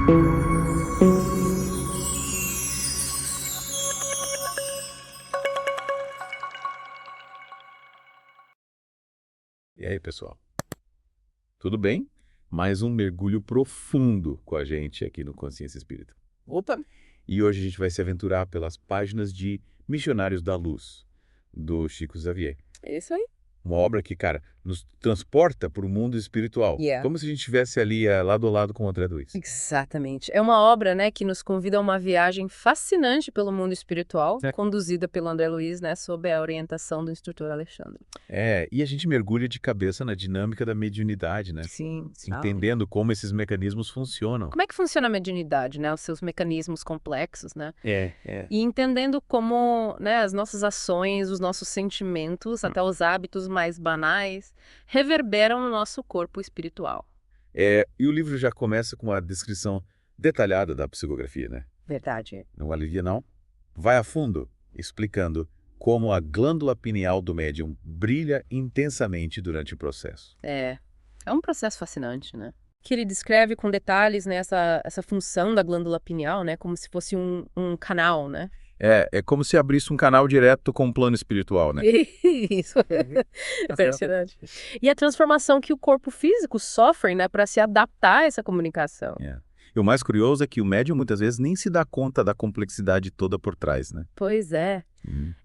E aí, pessoal? Tudo bem? Mais um mergulho profundo com a gente aqui no Consciência Espírita. Opa! E hoje a gente vai se aventurar pelas páginas de Missionários da Luz, do Chico Xavier. É isso aí. Uma obra que, cara, nos transporta para o mundo espiritual. Yeah. Como se a gente estivesse ali lado a lado com o André Luiz. Exatamente. É uma obra, né, que nos convida a uma viagem fascinante pelo mundo espiritual, conduzida pelo André Luiz, né, sob a orientação do instrutor Alexandre. E a gente mergulha de cabeça na dinâmica da mediunidade, né? Sim. Entendendo como esses mecanismos funcionam. Como é que funciona a mediunidade, né, os seus mecanismos complexos, né? É. E entendendo como, né, as nossas ações, os nossos sentimentos, até os hábitos mais banais, reverberam no nosso corpo espiritual. E o livro já começa com uma descrição detalhada da psicografia, né? Verdade. Não alivia, não? Vai a fundo, explicando como a glândula pineal do médium brilha intensamente durante o processo. É um processo fascinante, né? Que ele descreve com detalhes, né, essa função da glândula pineal, né, como se fosse um canal, né? É como se abrisse um canal direto com o plano espiritual, né? Isso, impressionante. E a transformação que o corpo físico sofre, né, para se adaptar a essa comunicação. E o mais curioso é que o médium muitas vezes nem se dá conta da complexidade toda por trás, né? Pois é.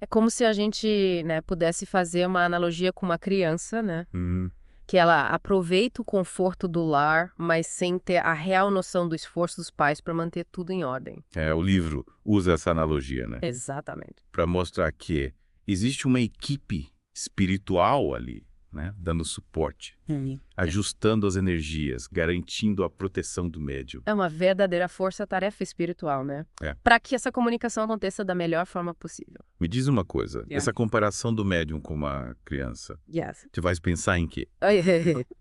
É como se a gente, né, pudesse fazer uma analogia com uma criança, né? Que ela aproveita o conforto do lar, mas sem ter a real noção do esforço dos pais para manter tudo em ordem. O livro usa essa analogia, né? Exatamente. Para mostrar que existe uma equipe espiritual ali, né? Dando suporte, ajustando as energias, garantindo a proteção do médium. É uma verdadeira força-tarefa espiritual, né? Para que essa comunicação aconteça da melhor forma possível. Me diz uma coisa, essa comparação do médium com uma criança, te faz pensar em quê?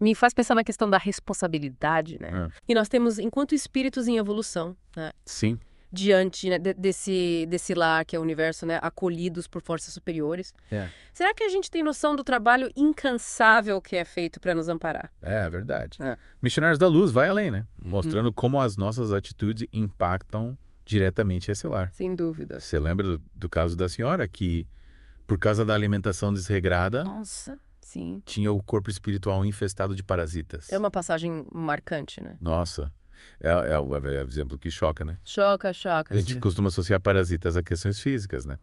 Me faz pensar na questão da responsabilidade, né? E nós temos, enquanto espíritos em evolução, né? Sim. Diante, né, desse lar que é o universo, né, acolhidos por forças superiores. Será que a gente tem noção do trabalho incansável que é feito para nos amparar? É verdade. Missionários da Luz vai além, né? Mostrando como as nossas atitudes impactam diretamente esse lar. Sem dúvida. Você lembra do caso da senhora que, por causa da alimentação desregrada, Nossa, sim. tinha o corpo espiritual infestado de parasitas? É uma passagem marcante, né? Nossa. É o exemplo que choca, né? Choca. A gente costuma associar parasitas a questões físicas, né?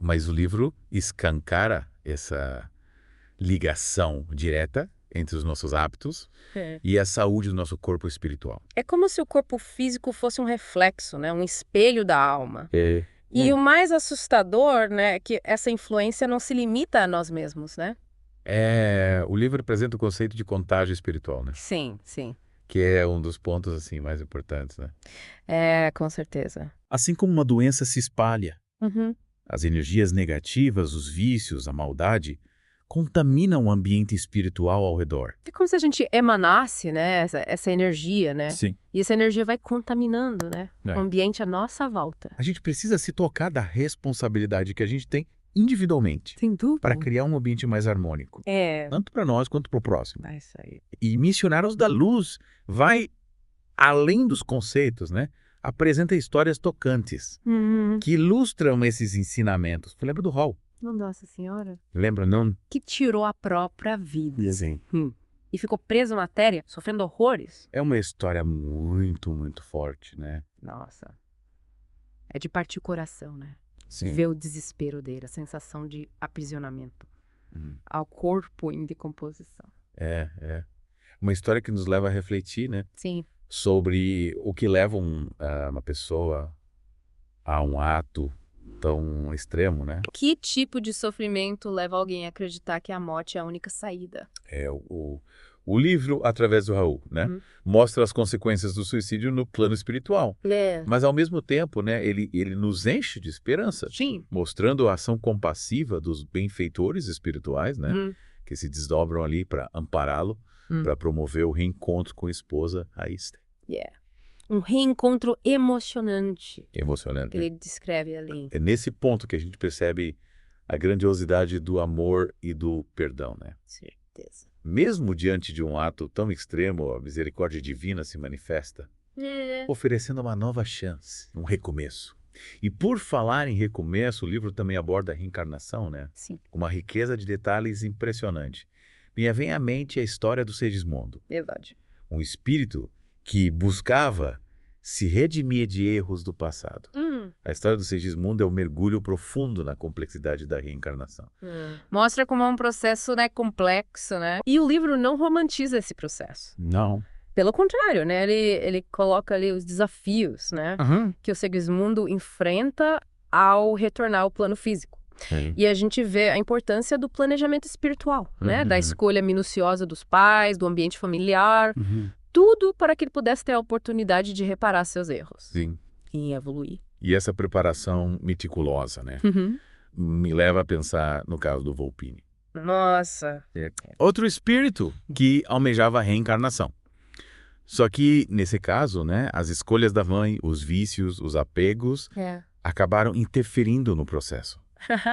Mas o livro escancara essa ligação direta entre os nossos hábitos e a saúde do nosso corpo espiritual. É como se o corpo físico fosse um reflexo, né? Um espelho da alma. E o mais assustador, né, é que essa influência não se limita a nós mesmos, né? O livro apresenta o conceito de contágio espiritual, né? Sim. Que é um dos pontos assim mais importantes, né? Com certeza. Assim como uma doença se espalha, as energias negativas, os vícios, a maldade, contaminam o ambiente espiritual ao redor. É como se a gente emanasse, né, essa energia, né? Sim. E essa energia vai contaminando, né, o ambiente à nossa volta. A gente precisa se tocar da responsabilidade que a gente tem individualmente. Sem dúvida. Para criar um ambiente mais harmônico. Tanto para nós quanto para o próximo. É isso aí. E Missionários da Luz vai além dos conceitos, né? Apresenta histórias tocantes que ilustram esses ensinamentos. Lembra do Hall? Nossa Senhora. Lembra, não? Que tirou a própria vida. Sim. E ficou preso na matéria, sofrendo horrores. É uma história muito, muito forte, né? Nossa. É de partir o coração, né? Sim. Ver o desespero dele, a sensação de aprisionamento. Ao corpo em decomposição. Uma história que nos leva a refletir, né? Sim. Sobre o que leva uma pessoa a um ato tão extremo, né? Que tipo de sofrimento leva alguém a acreditar que a morte é a única saída? O livro, através do Raul, né? Mostra as consequências do suicídio no plano espiritual. Mas, ao mesmo tempo, né, ele nos enche de esperança. Sim. Mostrando a ação compassiva dos benfeitores espirituais, né? Que se desdobram ali para ampará-lo, para promover o reencontro com a esposa Aíster. Um reencontro emocionante. Emocionante. Que ele descreve ali. É nesse ponto que a gente percebe a grandiosidade do amor e do perdão, né? Certeza. Mesmo diante de um ato tão extremo, a misericórdia divina se manifesta. oferecendo uma nova chance, um recomeço. E por falar em recomeço, o livro também aborda a reencarnação, né? Sim. Uma riqueza de detalhes impressionante. Me vem à mente a história do Segismundo. Verdade. Um espírito que buscava se redimir de erros do passado. A história do Segismundo é um mergulho profundo na complexidade da reencarnação. Mostra como é um processo, né, complexo, né? E o livro não romantiza esse processo. Não. Pelo contrário, né? Ele coloca ali os desafios, né? Que o Segismundo enfrenta ao retornar ao plano físico. Sim. E a gente vê a importância do planejamento espiritual, né? Da escolha minuciosa dos pais, do ambiente familiar, tudo para que ele pudesse ter a oportunidade de reparar seus erros. Sim. E evoluir. E essa preparação meticulosa, né? Me leva a pensar no caso do Volpini. Nossa. Outro espírito que almejava a reencarnação. Só que, nesse caso, né, as escolhas da mãe, os vícios, os apegos, acabaram interferindo no processo,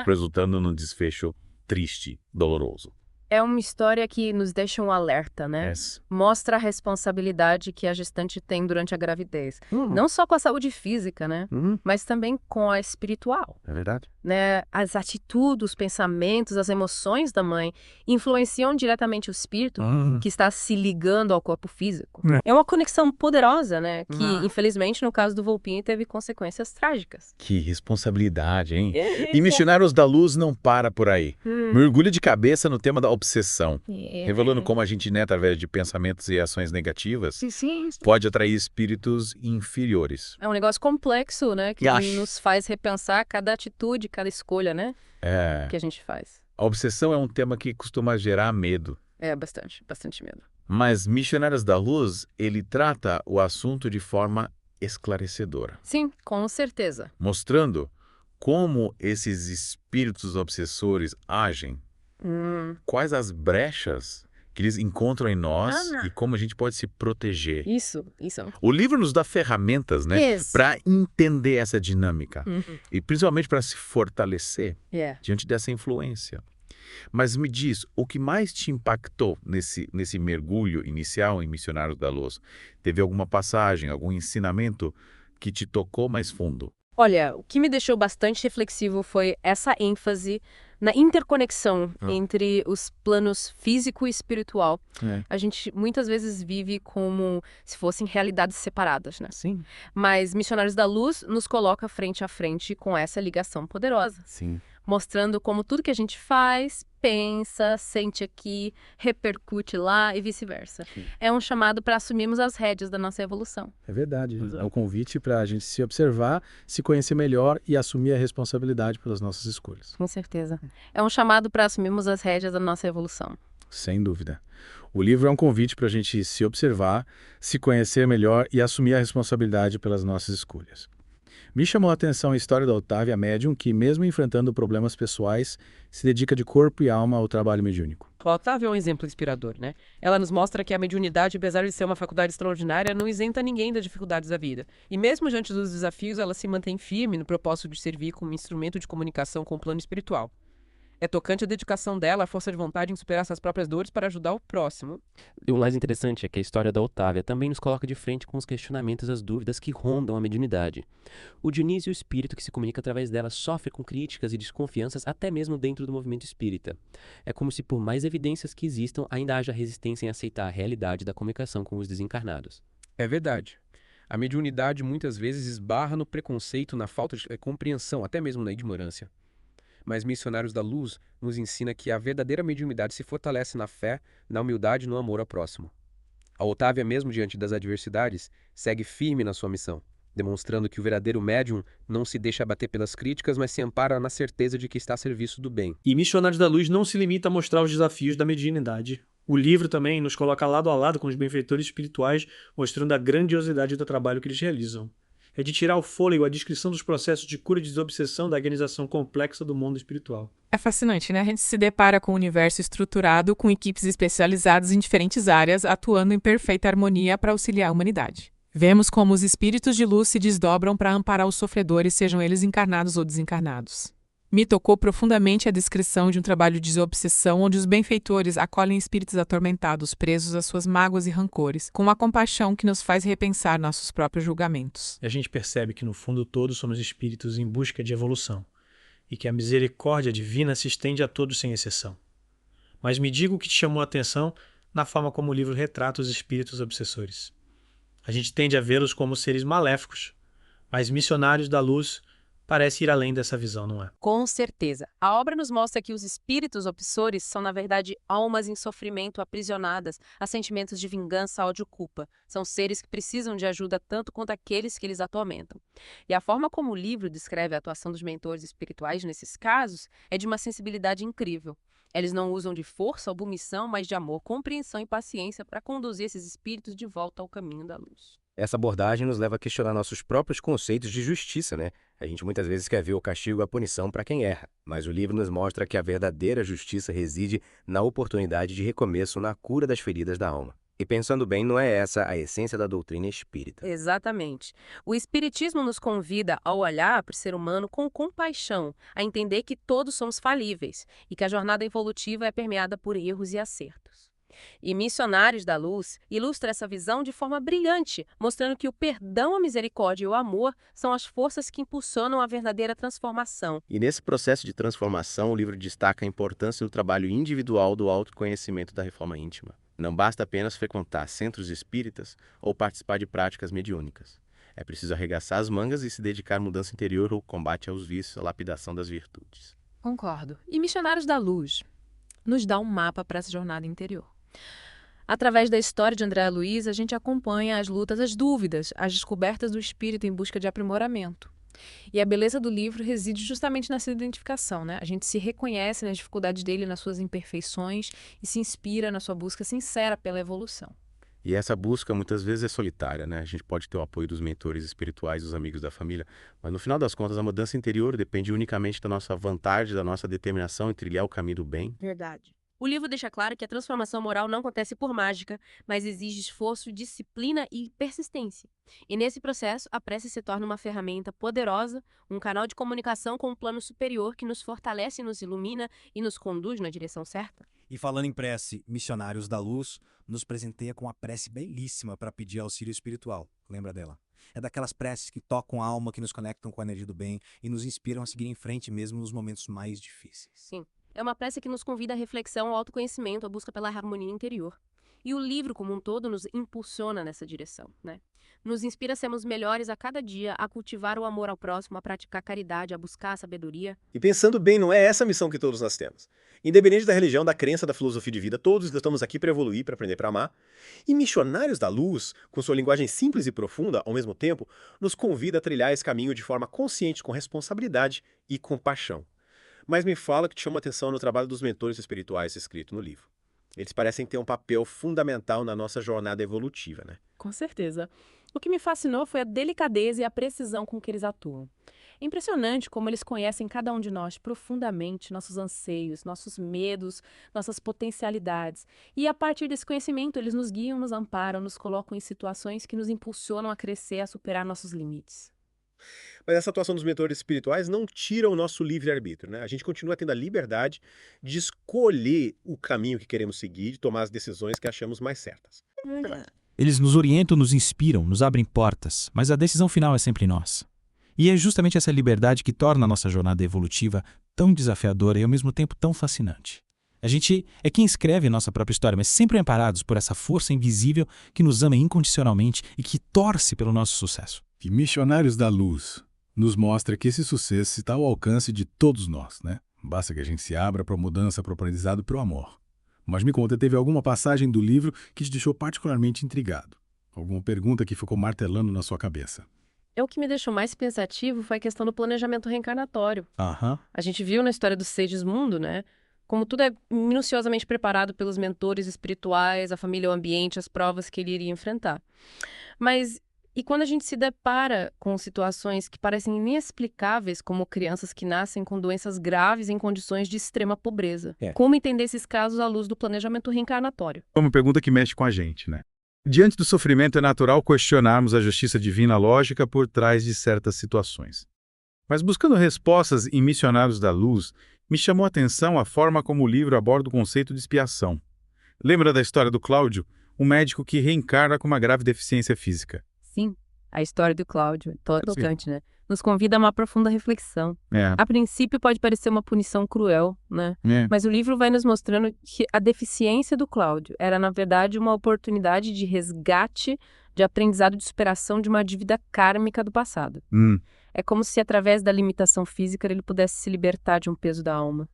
resultando num desfecho triste, doloroso. É uma história que nos deixa um alerta, né? Yes. Mostra a responsabilidade que a gestante tem durante a gravidez. Não só com a saúde física, né? Mas também com a espiritual. É verdade. Né? As atitudes, os pensamentos, as emoções da mãe influenciam diretamente o espírito que está se ligando ao corpo físico. É uma conexão poderosa, né? Que, infelizmente, no caso do Volpini, teve consequências trágicas. Que responsabilidade, hein? E Missionários da Luz não para por aí. Mergulha de cabeça no tema da obsessão, revelando como a gente, né, através de pensamentos e ações negativas, pode atrair espíritos inferiores. É um negócio complexo, né? Que nos faz repensar cada atitude, cada escolha, né? Que a gente faz. A obsessão é um tema que costuma gerar medo. É, bastante medo. Mas Missionários da Luz, ele trata o assunto de forma esclarecedora. Sim, com certeza. Mostrando como esses espíritos obsessores agem, quais as brechas que eles encontram em nós e como a gente pode se proteger. Isso. O livro nos dá ferramentas, né, para entender essa dinâmica e principalmente para se fortalecer diante dessa influência. Mas me diz, o que mais te impactou nesse mergulho inicial em Missionários da Luz? Teve alguma passagem, algum ensinamento que te tocou mais fundo? Olha, o que me deixou bastante reflexivo foi essa ênfase na interconexão entre os planos físico e espiritual. A gente muitas vezes vive como se fossem realidades separadas, né? Sim. Mas Missionários da Luz nos coloca frente a frente com essa ligação poderosa. Sim. Mostrando como tudo que a gente faz, pensa, sente aqui, repercute lá e vice-versa. É um chamado para assumirmos as rédeas da nossa evolução. É verdade. É um convite para a gente se observar, se conhecer melhor e assumir a responsabilidade pelas nossas escolhas. Com certeza. É um chamado para assumirmos as rédeas da nossa evolução. Sem dúvida. O livro é um convite para a gente se observar, se conhecer melhor e assumir a responsabilidade pelas nossas escolhas. Me chamou a atenção a história da Otávia médium que, mesmo enfrentando problemas pessoais, se dedica de corpo e alma ao trabalho mediúnico. A Otávia é um exemplo inspirador, né? Ela nos mostra que a mediunidade, apesar de ser uma faculdade extraordinária, não isenta ninguém das dificuldades da vida. E mesmo diante dos desafios, ela se mantém firme no propósito de servir como instrumento de comunicação com o plano espiritual. É tocante a dedicação dela, a força de vontade em superar suas próprias dores para ajudar o próximo. E o mais interessante é que a história da Otávia também nos coloca de frente com os questionamentos e as dúvidas que rondam a mediunidade. O Dionísio, o espírito que se comunica através dela, sofre com críticas e desconfianças até mesmo dentro do movimento espírita. É como se por mais evidências que existam, ainda haja resistência em aceitar a realidade da comunicação com os desencarnados. É verdade. A mediunidade muitas vezes esbarra no preconceito, na falta de compreensão, até mesmo na ignorância. Mas Missionários da Luz nos ensina que a verdadeira mediunidade se fortalece na fé, na humildade e no amor ao próximo. A Otávia, mesmo diante das adversidades, segue firme na sua missão, demonstrando que o verdadeiro médium não se deixa abater pelas críticas, mas se ampara na certeza de que está a serviço do bem. E Missionários da Luz não se limita a mostrar os desafios da mediunidade. O livro também nos coloca lado a lado com os benfeitores espirituais, mostrando a grandiosidade do trabalho que eles realizam. É de tirar o fôlego a descrição dos processos de cura e desobsessão da organização complexa do mundo espiritual. É fascinante, né? A gente se depara com um universo estruturado com equipes especializadas em diferentes áreas, atuando em perfeita harmonia para auxiliar a humanidade. Vemos como os espíritos de luz se desdobram para amparar os sofredores, sejam eles encarnados ou desencarnados. Me tocou profundamente a descrição de um trabalho de desobsessão onde os benfeitores acolhem espíritos atormentados, presos às suas mágoas e rancores, com uma compaixão que nos faz repensar nossos próprios julgamentos. E a gente percebe que, no fundo, todos somos espíritos em busca de evolução, e que a misericórdia divina se estende a todos sem exceção. Mas me diga o que te chamou a atenção na forma como o livro retrata os espíritos obsessores. A gente tende a vê-los como seres maléficos, mas Missionários da Luz parece ir além dessa visão, não é? Com certeza. A obra nos mostra que os espíritos obsessores são, na verdade, almas em sofrimento aprisionadas a sentimentos de vingança, ódio e culpa. São seres que precisam de ajuda tanto quanto aqueles que eles atormentam. E a forma como o livro descreve a atuação dos mentores espirituais nesses casos é de uma sensibilidade incrível. Eles não usam de força ou omissão, mas de amor, compreensão e paciência para conduzir esses espíritos de volta ao caminho da luz. Essa abordagem nos leva a questionar nossos próprios conceitos de justiça, né? A gente muitas vezes quer ver o castigo e a punição para quem erra, mas o livro nos mostra que a verdadeira justiça reside na oportunidade de recomeço, na cura das feridas da alma. E pensando bem, não é essa a essência da doutrina espírita. Exatamente. O Espiritismo nos convida a olhar para o ser humano com compaixão, a entender que todos somos falíveis e que a jornada evolutiva é permeada por erros e acertos. E Missionários da Luz ilustra essa visão de forma brilhante, mostrando que o perdão, a misericórdia e o amor são as forças que impulsionam a verdadeira transformação. E nesse processo de transformação, o livro destaca a importância do trabalho individual do autoconhecimento da reforma íntima. Não basta apenas frequentar centros espíritas ou participar de práticas mediúnicas. É preciso arregaçar as mangas e se dedicar à mudança interior, ao combate aos vícios, à lapidação das virtudes. Concordo. E Missionários da Luz nos dá um mapa para essa jornada interior. Através da história de André Luiz, a gente acompanha as lutas, as dúvidas, as descobertas do espírito em busca de aprimoramento. E a beleza do livro reside justamente nessa identificação, né? A gente se reconhece nas dificuldades dele, nas suas imperfeições e se inspira na sua busca sincera pela evolução. E essa busca muitas vezes é solitária, né? A gente pode ter o apoio dos mentores espirituais, dos amigos da família, mas no final das contas a mudança interior depende unicamente da nossa vontade, da nossa determinação em trilhar o caminho do bem. Verdade. O livro deixa claro que a transformação moral não acontece por mágica, mas exige esforço, disciplina e persistência. E nesse processo, a prece se torna uma ferramenta poderosa, um canal de comunicação com um plano superior que nos fortalece, nos ilumina e nos conduz na direção certa. E falando em prece, Missionários da Luz nos presenteia com uma prece belíssima para pedir auxílio espiritual. Lembra dela? É daquelas preces que tocam a alma, que nos conectam com a energia do bem e nos inspiram a seguir em frente mesmo nos momentos mais difíceis. Sim. É uma prece que nos convida à reflexão, ao autoconhecimento, à busca pela harmonia interior. E o livro, como um todo, nos impulsiona nessa direção, né? Nos inspira a sermos melhores a cada dia, a cultivar o amor ao próximo, a praticar a caridade, a buscar a sabedoria. E pensando bem, não é essa a missão que todos nós temos. Independente da religião, da crença, da filosofia de vida, todos estamos aqui para evoluir, para aprender, para amar. E Missionários da Luz, com sua linguagem simples e profunda, ao mesmo tempo, nos convida a trilhar esse caminho de forma consciente, com responsabilidade e compaixão. Mas me fala que te chama atenção no trabalho dos mentores espirituais escrito no livro. Eles parecem ter um papel fundamental na nossa jornada evolutiva, né? Com certeza. O que me fascinou foi a delicadeza e a precisão com que eles atuam. É impressionante como eles conhecem cada um de nós profundamente, nossos anseios, nossos medos, nossas potencialidades. E a partir desse conhecimento, eles nos guiam, nos amparam, nos colocam em situações que nos impulsionam a crescer, a superar nossos limites. Mas essa atuação dos mentores espirituais não tira o nosso livre-arbítrio, né? A gente continua tendo a liberdade de escolher o caminho que queremos seguir, de tomar as decisões que achamos mais certas. Eles nos orientam, nos inspiram, nos abrem portas, mas a decisão final é sempre nossa. E é justamente essa liberdade que torna a nossa jornada evolutiva tão desafiadora e ao mesmo tempo tão fascinante. A gente é quem escreve a nossa própria história, mas sempre amparados por essa força invisível que nos ama incondicionalmente e que torce pelo nosso sucesso. E Missionários da Luz nos mostra que esse sucesso está ao alcance de todos nós, né? Basta que a gente se abra para a mudança, para o aprendizado e para o amor. Mas me conta, teve alguma passagem do livro que te deixou particularmente intrigado? Alguma pergunta que ficou martelando na sua cabeça? O que me deixou mais pensativo foi a questão do planejamento reencarnatório. Aham. A gente viu na história do Segismundo, né? Como tudo é minuciosamente preparado pelos mentores espirituais, a família, o ambiente, as provas que ele iria enfrentar. Mas e quando a gente se depara com situações que parecem inexplicáveis, como crianças que nascem com doenças graves em condições de extrema pobreza? Como entender esses casos à luz do planejamento reencarnatório? É uma pergunta que mexe com a gente, né? Diante do sofrimento, é natural questionarmos a justiça divina lógica por trás de certas situações. Mas buscando respostas em Missionários da Luz, me chamou a atenção a forma como o livro aborda o conceito de expiação. Lembra da história do Cláudio, um médico que reencarna com uma grave deficiência física? Sim, a história do Cláudio, tocante, né? Nos convida a uma profunda reflexão. A princípio pode parecer uma punição cruel, né? Mas o livro vai nos mostrando que a deficiência do Cláudio era, na verdade, uma oportunidade de resgate, de aprendizado de superação de uma dívida kármica do passado. É como se, através da limitação física, ele pudesse se libertar de um peso da alma.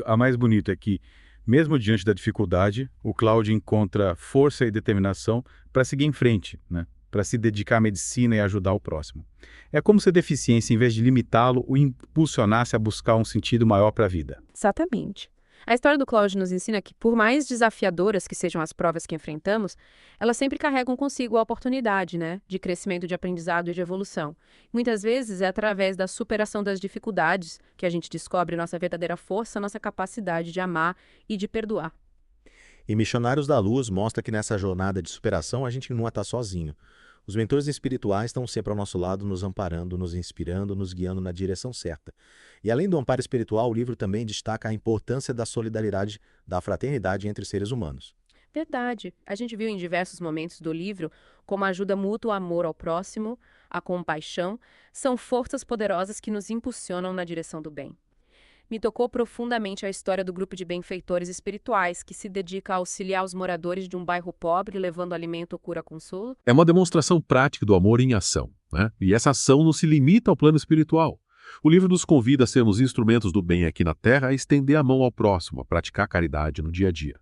A mais bonita é que, mesmo diante da dificuldade, o Cláudio encontra força e determinação para seguir em frente, né? Para se dedicar à medicina e ajudar o próximo. É como se a deficiência, em vez de limitá-lo, o impulsionasse a buscar um sentido maior para a vida. Exatamente. A história do Cláudio nos ensina que, por mais desafiadoras que sejam as provas que enfrentamos, elas sempre carregam consigo a oportunidade, né, de crescimento, de aprendizado e de evolução. Muitas vezes é através da superação das dificuldades que a gente descobre nossa verdadeira força, nossa capacidade de amar e de perdoar. E Missionários da Luz mostra que nessa jornada de superação a gente não está sozinho. Os mentores espirituais estão sempre ao nosso lado, nos amparando, nos inspirando, nos guiando na direção certa. E além do amparo espiritual, o livro também destaca a importância da solidariedade, da fraternidade entre seres humanos. Verdade. A gente viu em diversos momentos do livro como a ajuda mútua, o amor ao próximo, a compaixão, são forças poderosas que nos impulsionam na direção do bem. Me tocou profundamente a história do grupo de benfeitores espirituais que se dedica a auxiliar os moradores de um bairro pobre, levando alimento, cura, consolo. É uma demonstração prática do amor em ação, né? E essa ação não se limita ao plano espiritual. O livro nos convida a sermos instrumentos do bem aqui na Terra, a estender a mão ao próximo, a praticar caridade no dia a dia.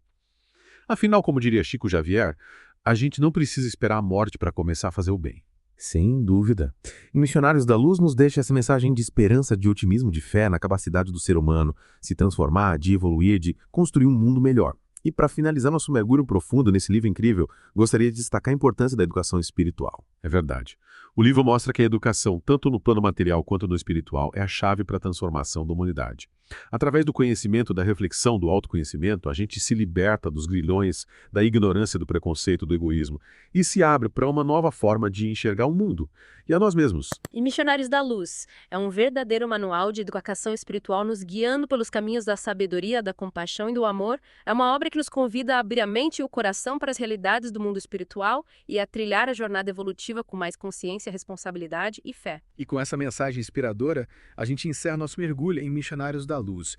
Afinal, como diria Chico Xavier, a gente não precisa esperar a morte para começar a fazer o bem. Sem dúvida. E Missionários da Luz nos deixa essa mensagem de esperança, de otimismo, de fé na capacidade do ser humano se transformar, de evoluir, de construir um mundo melhor. E para finalizar nosso mergulho profundo nesse livro incrível, gostaria de destacar a importância da educação espiritual. É verdade. O livro mostra que a educação, tanto no plano material quanto no espiritual, é a chave para a transformação da humanidade. Através do conhecimento, da reflexão, do autoconhecimento, a gente se liberta dos grilhões, da ignorância, do preconceito, do egoísmo e se abre para uma nova forma de enxergar o mundo e a nós mesmos. E Missionários da Luz é um verdadeiro manual de educação espiritual nos guiando pelos caminhos da sabedoria, da compaixão e do amor. É uma obra que nos convida a abrir a mente e o coração para as realidades do mundo espiritual e a trilhar a jornada evolutiva com mais consciência, responsabilidade e fé. E com essa mensagem inspiradora, a gente encerra nosso mergulho em Missionários da Luz.